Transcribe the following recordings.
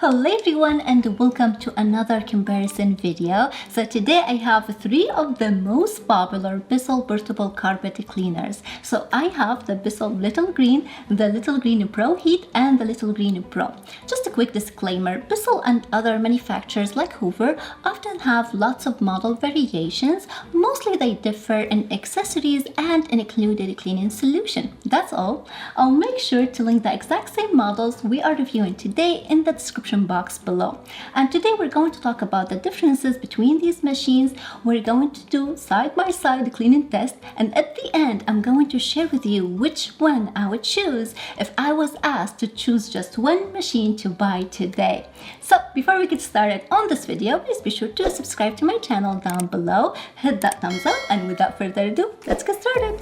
Hello everyone and welcome to another comparison video. So today I have three of the most popular Bissell portable carpet cleaners. So I have the Bissell Little Green, the Little Green ProHeat and the Little Green Pro. Just a quick disclaimer, Bissell and other manufacturers like Hoover often have lots of model variations. Mostly they differ in accessories and an included cleaning solution. That's all. I'll make sure to link the exact same models we are reviewing today in the description box below. And today we're going to talk about the differences between these machines. We're going to do side-by-side cleaning test, and at the end I'm going to share with you which one I would choose if I was asked to choose just one machine to buy today. So before we get started on this video, please be sure to subscribe to my channel down below, hit that thumbs up, and without further ado, let's get started.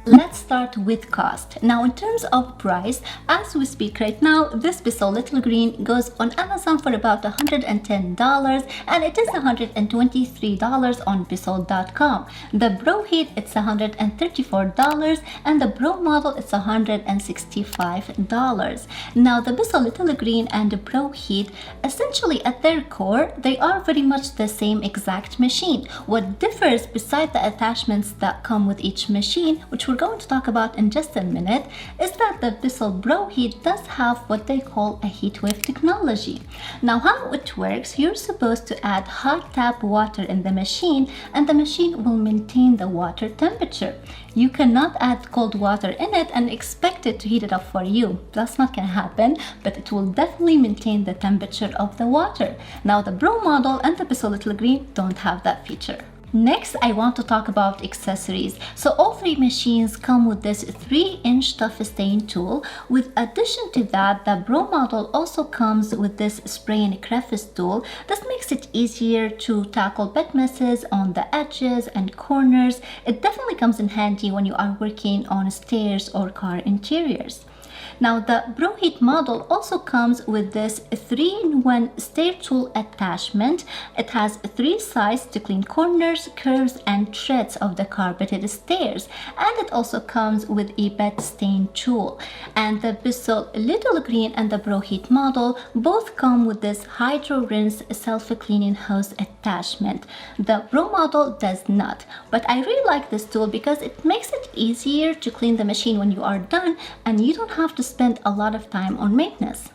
Let's start with cost. Now in terms of price, as we speak right now, this Bissell Little Green goes on Amazon for about $110 and it is $123 on Bissell.com. The ProHeat it's $134 and the Pro model it's $165. Now the Bissell Little Green and the ProHeat, essentially at their core, they are very much the same exact machine. What differs beside the attachments that come with each machine, which we're going to talk about in just a minute, is that the Bissell ProHeat does have what they call a heat wave technology. Now how it works, you're supposed to add hot tap water in the machine and the machine will maintain the water temperature. You cannot add cold water in it and expect it to heat it up for you. That's not going to happen, but it will definitely maintain the temperature of the water. Now the Pro model and the Bissell Little Green don't have that feature. Next, I want to talk about accessories. So all three machines come with this 3-inch tough stain tool. With addition to that, the Pro model also comes with this spray and crevice tool. This makes it easier to tackle bed messes on the edges and corners. It definitely comes in handy when you are working on stairs or car interiors. Now the ProHeat model also comes with this 3-in-1 stair tool attachment. It has 3 sides to clean corners, curves and treads of the carpeted stairs, and it also comes with a bed stain tool. And the Bissell Little Green and the ProHeat model both come with this hydro rinse self-cleaning hose attachment. The Pro model does not, but I really like this tool because it makes it easier to clean the machine when you are done and you don't have to spend a lot of time on maintenance.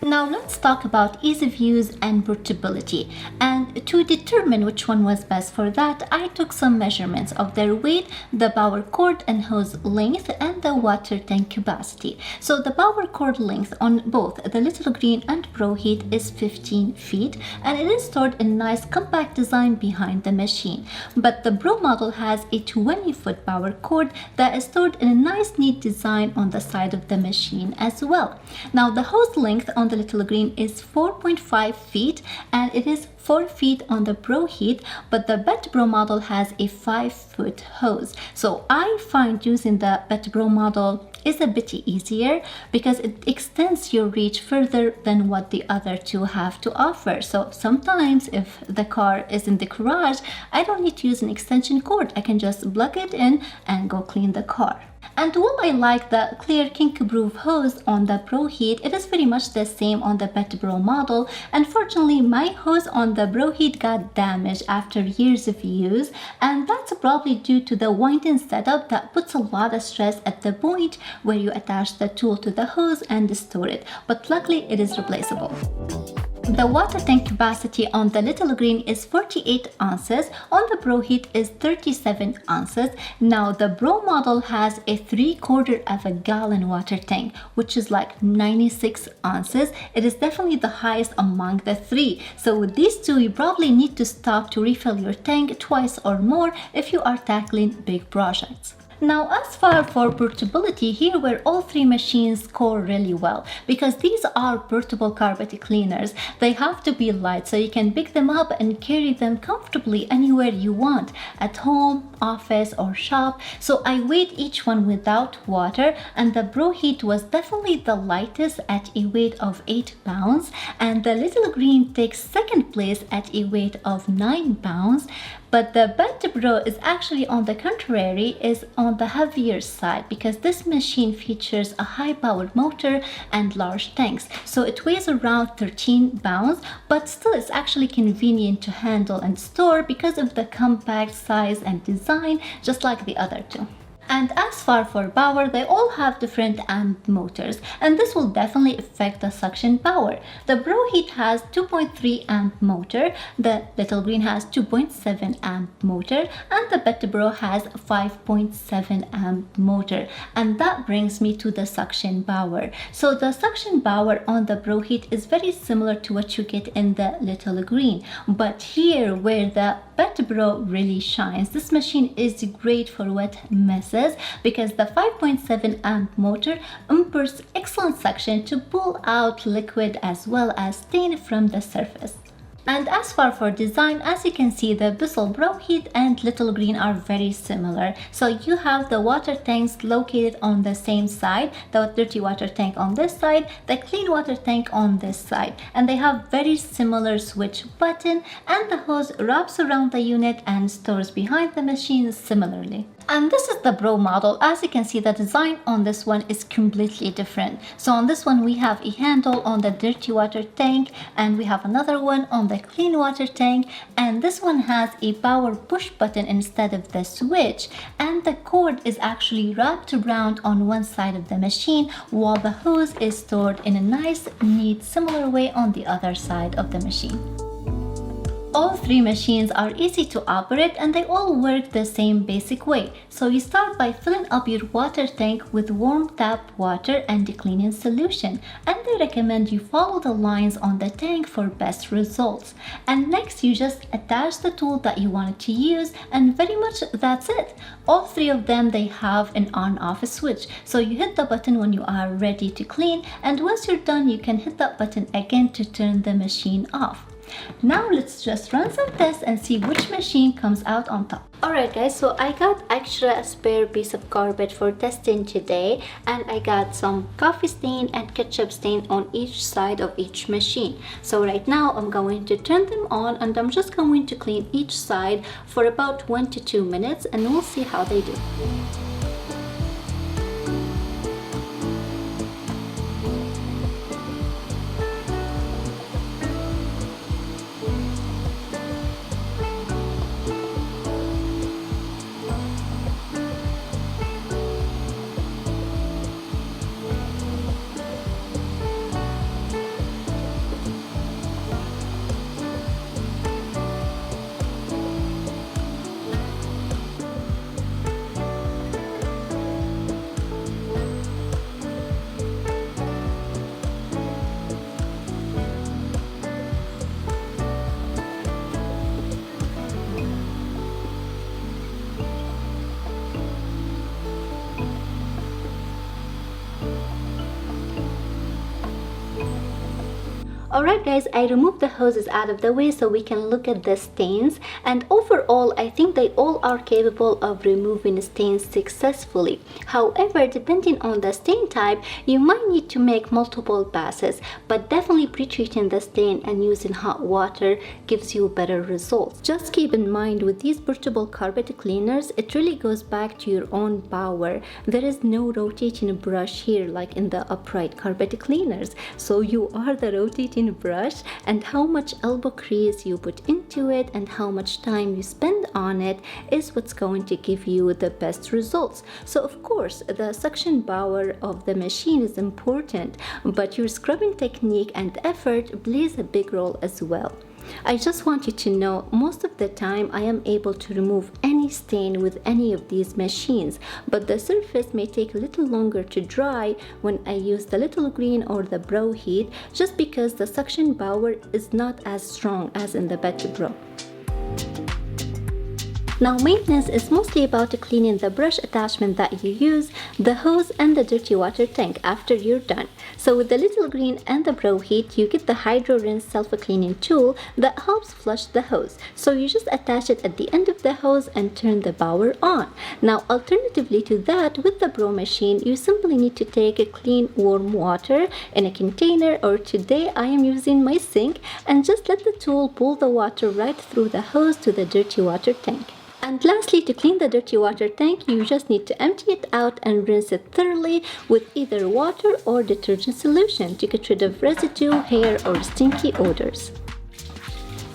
Now let's talk about ease of use and portability, and to determine which one was best for that, I took some measurements of their weight, the power cord and hose length, and the water tank capacity. So the power cord length on both the Little Green and ProHeat is 15 feet and it is stored in nice compact design behind the machine. But the Pro model has a 20-foot power cord that is stored in a nice neat design on the side of the machine as well. Now the hose length on the Little Green is 4.5 feet and it is 4 feet on the ProHeat, but the Bet Pro model has a 5-foot hose. So I find using the Bet Pro model is a bit easier because it extends your reach further than what the other two have to offer. So sometimes if the car is in the garage, I don't need to use an extension cord. I can just plug it in and go clean the car. And while I like the clear kink-proof hose on the ProHeat, it is very much the same on the Bet Pro model. Unfortunately, my hose on the ProHeat got damaged after years of use, and that's probably due to the winding setup that puts a lot of stress at the point where you attach the tool to the hose and store it. But luckily, it is replaceable. The water tank capacity on the Little Green is 48 ounces, on the ProHeat is 37 ounces. Now the Pro model has a 3/4 of a gallon water tank, which is like 96 ounces. It is definitely the highest among the three. So with these two, you probably need to stop to refill your tank twice or more if you are tackling big projects. Now as far for portability, here where all three machines score really well, because these are portable carpet cleaners. They have to be light so you can pick them up and carry them comfortably anywhere you want, at home, office or shop. So I weighed each one without water, and the ProHeat was definitely the lightest at a weight of 8 pounds, and the Little Green takes second place at a weight of 9 pounds. But the Bed Pro is actually, on the contrary, is on the heavier side, because this machine features a high-powered motor and large tanks. So it weighs around 13 pounds, but still it's actually convenient to handle and store because of the compact size and design, just like the other two. And as far for power, they all have different amp motors, and this will definitely affect the suction power. The ProHeat has 2.3 amp motor, the Little Green has 2.7 amp motor, and the Bed Pro has 5.7 amp motor. And that brings me to the suction power. So the suction power on the ProHeat is very similar to what you get in the Little Green, but here where the Bed Pro really shines, this machine is great for wet messes, because the 5.7 amp motor offers excellent suction to pull out liquid as well as stain from the surface. And as far for design, as you can see, the Bissell ProHeat and Little Green are very similar. So you have the water tanks located on the same side, the dirty water tank on this side, the clean water tank on this side, and they have very similar switch button, and the hose wraps around the unit and stores behind the machine similarly. And this is the Pro model. As you can see, the design on this one is completely different. So on this one we have a handle on the dirty water tank, and we have another one on the clean water tank, and this one has a power push button instead of the switch, and the cord is actually wrapped around on one side of the machine, while the hose is stored in a nice, neat, similar way on the other side of the machine. All three machines are easy to operate, and they all work the same basic way. So you start by filling up your water tank with warm tap water and a cleaning solution, and they recommend you follow the lines on the tank for best results. And next you just attach the tool that you wanted to use, and very much that's it. All three of them, they have an on-off switch, so you hit the button when you are ready to clean, and once you're done you can hit that button again to turn the machine off. Now let's just run some tests and see which machine comes out on top. Alright guys, so I got extra spare piece of carpet for testing today, and I got some coffee stain and ketchup stain on each side of each machine. So right now I'm going to turn them on, and I'm just going to clean each side for about 1 to 2 minutes, and we'll see how they do. Alright guys, I removed the hoses out of the way so we can look at the stains, and overall I think they all are capable of removing stains successfully. However, depending on the stain type, you might need to make multiple passes, but definitely pre-treating the stain and using hot water gives you better results. Just keep in mind, with these portable carpet cleaners, it really goes back to your own power. There is no rotating brush here like in the upright carpet cleaners, so you are the rotating brush, and how much elbow grease you put into it and how much time you spend on it is what's going to give you the best results. So of course the suction power of the machine is important, but your scrubbing technique and effort plays a big role as well. I just want you to know, most of the time I am able to remove any stain with any of these machines, but the surface may take a little longer to dry when I use the Little Green or the ProHeat, just because the suction power is not as strong as in the Bed Pro. Now, maintenance is mostly about cleaning the brush attachment that you use, the hose, and the dirty water tank after you're done. So with the little green and the ProHeat, you get the Hydro Rinse self-cleaning tool that helps flush the hose. So you just attach it at the end of the hose and turn the power on. Now, alternatively to that, with the Pro machine, you simply need to take a clean warm water in a container, or today I am using my sink, and just let the tool pull the water right through the hose to the dirty water tank. And lastly, to clean the dirty water tank, you just need to empty it out and rinse it thoroughly with either water or detergent solution to get rid of residue, hair, or stinky odors.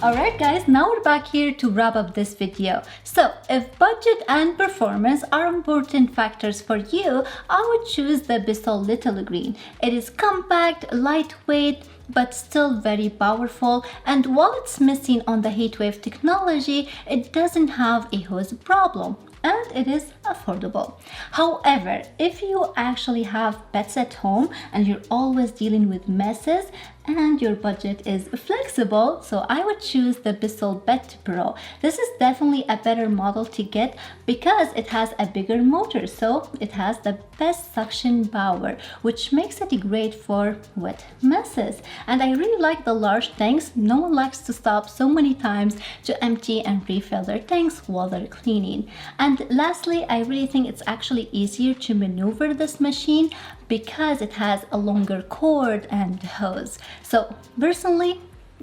Alright guys, now we're back here to wrap up this video. So, if budget and performance are important factors for you, I would choose the Bissell Little Green. It is compact, lightweight, but still very powerful, and while it's missing on the heatwave technology, it doesn't have a hose problem, and it is affordable. However, if you actually have pets at home and you're always dealing with messes and your budget is flexible, so I would choose the Bissell Pet Pro. This is definitely a better model to get because it has a bigger motor, so it has the best suction power, which makes it great for wet messes. And I really like the large tanks. No one likes to stop so many times to empty and refill their tanks while they're cleaning. And lastly, I really think it's actually easier to maneuver this machine because it has a longer cord and hose. So personally,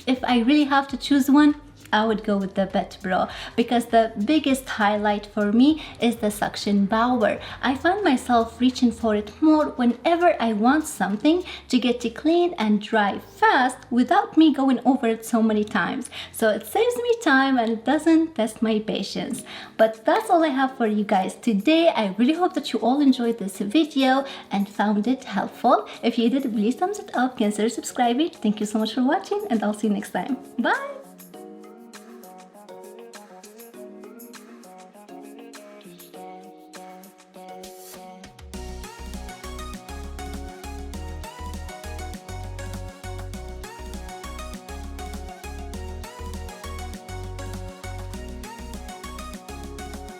if I really have to choose one, I would go with the Pet Pro because the biggest highlight for me is the suction power. I find myself reaching for it more whenever I want something to get to clean and dry fast without me going over it so many times. So it saves me time and it doesn't test my patience. But that's all I have for you guys today. I really hope that you all enjoyed this video and found it helpful. If you did, please thumbs it up, consider subscribing. Thank you so much for watching, and I'll see you next time. Bye!